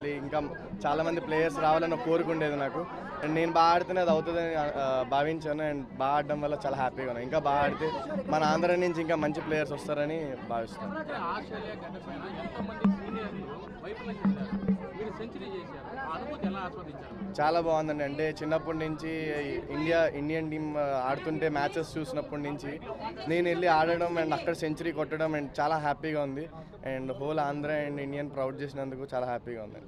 ఇంకా చాలామంది ప్లేయర్స్ రావాలని ఒక కోరిక ఉండేది నాకు. అండ్ నేను బాగా ఆడితేనే అది అవుతుందని భావించాను. అండ్ బాగా ఆడడం వల్ల చాలా హ్యాపీగా ఉన్నాను. ఇంకా బాగా ఆడితే మన ఆంధ్ర నుంచి ఇంకా మంచి ప్లేయర్స్ వస్తారని భావిస్తాను. ఆస్ట్రేలియా గడ్డ పైన ఎంతోమంది సీనియర్లు వైఫల్యం చెందారు. మీరు సెంచరీ చేశారు. ఆ అనుభూతి ఎలా ఆస్వాదించారు? చాలా బాగుందండి. అంటే చిన్నప్పటి నుంచి ఇండియన్ టీమ్ ఆడుతుంటే మ్యాచెస్ చూసినప్పటి నుంచి నేను వెళ్ళి ఆడడం అండ్ అక్కడ సెంచరీ కొట్టడం అండ్ చాలా హ్యాపీగా ఉంది. And whole Andhra and Indian proud చేసినందుకు చాలా హ్యాపీగా ఉంది.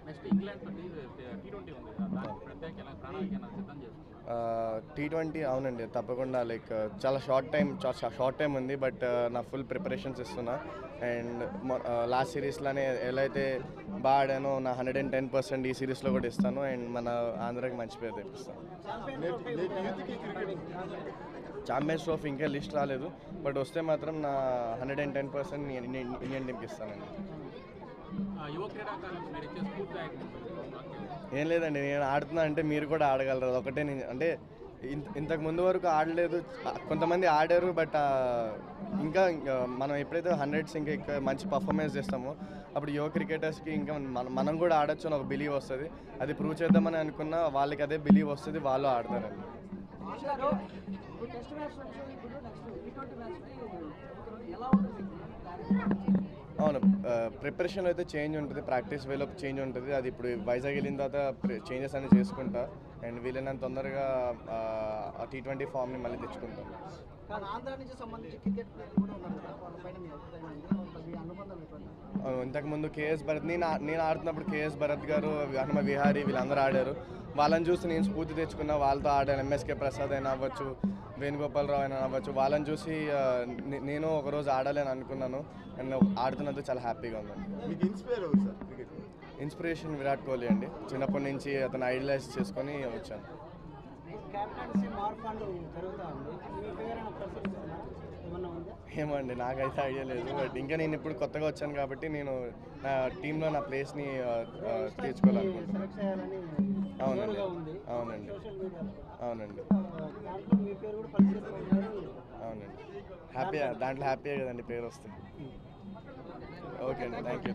నెక్స్ట్ ఇంగ్లాండ్తో T20 ఉంది కదా, దానికి ప్రత్యేక ప్రణాళిక సిద్ధం చేసుకున్నారు. T20 అవునండి, తప్పకుండా. లైక్ చాలా షార్ట్ టైం ఉంది. బట్ నా ఫుల్ ప్రిపరేషన్స్ ఇస్తున్నా. అండ్ లాస్ట్ సిరీస్లోనే ఎలా అయితే బాగా ఆడానో నా 110% ఈ సిరీస్లో కూడా ఇస్తాను. అండ్ మన ఆంధ్రాకి మంచి పేరు తెప్పిస్తాను. ఛాంపియన్స్ ట్రోఫీ ఇంకా లిస్ట్ రాలేదు. బట్ వస్తే మాత్రం నా 110% ఇండియన్ టీంకి ఇస్తానండి. యువ క్రీడాకారులకు మీరు ఇచ్చే స్ఫూర్తి ఏం లేదండి, నేను ఆడుతున్నా అంటే మీరు కూడా ఆడగలరు. ఒకటే అంటే ఇంతకు ముందు వరకు ఆడలేదు, కొంతమంది ఆడారు. బట్ ఇంకా మనం ఎప్పుడైతే 100s ఇంకా మంచి పర్ఫార్మెన్స్ చేస్తామో అప్పుడు యువ క్రికెటర్స్కి ఇంకా మనం కూడా ఆడొచ్చు అని ఒక బిలీవ్ వస్తుంది. అది ప్రూవ్ చేద్దామని అనుకున్నా వాళ్ళకి అదే బిలీవ్ వస్తుంది, వాళ్ళు ఆడతారండి. అవును, ప్రిపరేషన్లో అయితే చేంజ్ ఉంటుంది, ప్రాక్టీస్ వేలో చేంజ్ ఉంటుంది. అది ఇప్పుడు వైజాగ్ వెళ్ళిన తర్వాత చేంజెస్ అన్ని చేసుకుంటా. అండ్ వీలైనంత తొందరగా T20 ఫామ్ని మళ్ళీ తెచ్చుకుంటాను. ఇంతకుముందు కేఎస్ భరత్, నేను ఆడుతున్నప్పుడు కేఎస్ భరత్ గారు, హనుమ విహారీ వీళ్ళందరూ ఆడారు. వాళ్ళని చూసి నేను స్ఫూర్తి తెచ్చుకున్నా, వాళ్ళతో ఆడాను. MSK ప్రసాద్ అయినా అవ్వచ్చు, వేణుగోపాలరావు అయినా అవ్వచ్చు. వాళ్ళని చూసి నేను ఒకరోజు ఆడాలని అనుకున్నాను. అండ్ ఆడుతున్నందుకు చాలా హ్యాపీగా ఉందండి. ఇన్స్పిరేషన్ విరాట్ కోహ్లీ అండి. చిన్నప్పటి నుంచి అతను ఐడలైజ్ చేసుకొని వచ్చాను. ఏమో అండి, నాకైతే ఐడియా లేదు. బట్ ఇంకా నేను ఇప్పుడు కొత్తగా వచ్చాను కాబట్టి నేను నా టీంలో నా ప్లేస్ని తీర్చుకోవాలనుకుంటున్నాను. అవునండి, అవునండి, అవునండి, అవునండి. దాంట్లో హ్యాపీయే కదండి పేరు వస్తే. ఓకే అండి, థ్యాంక్ యూ.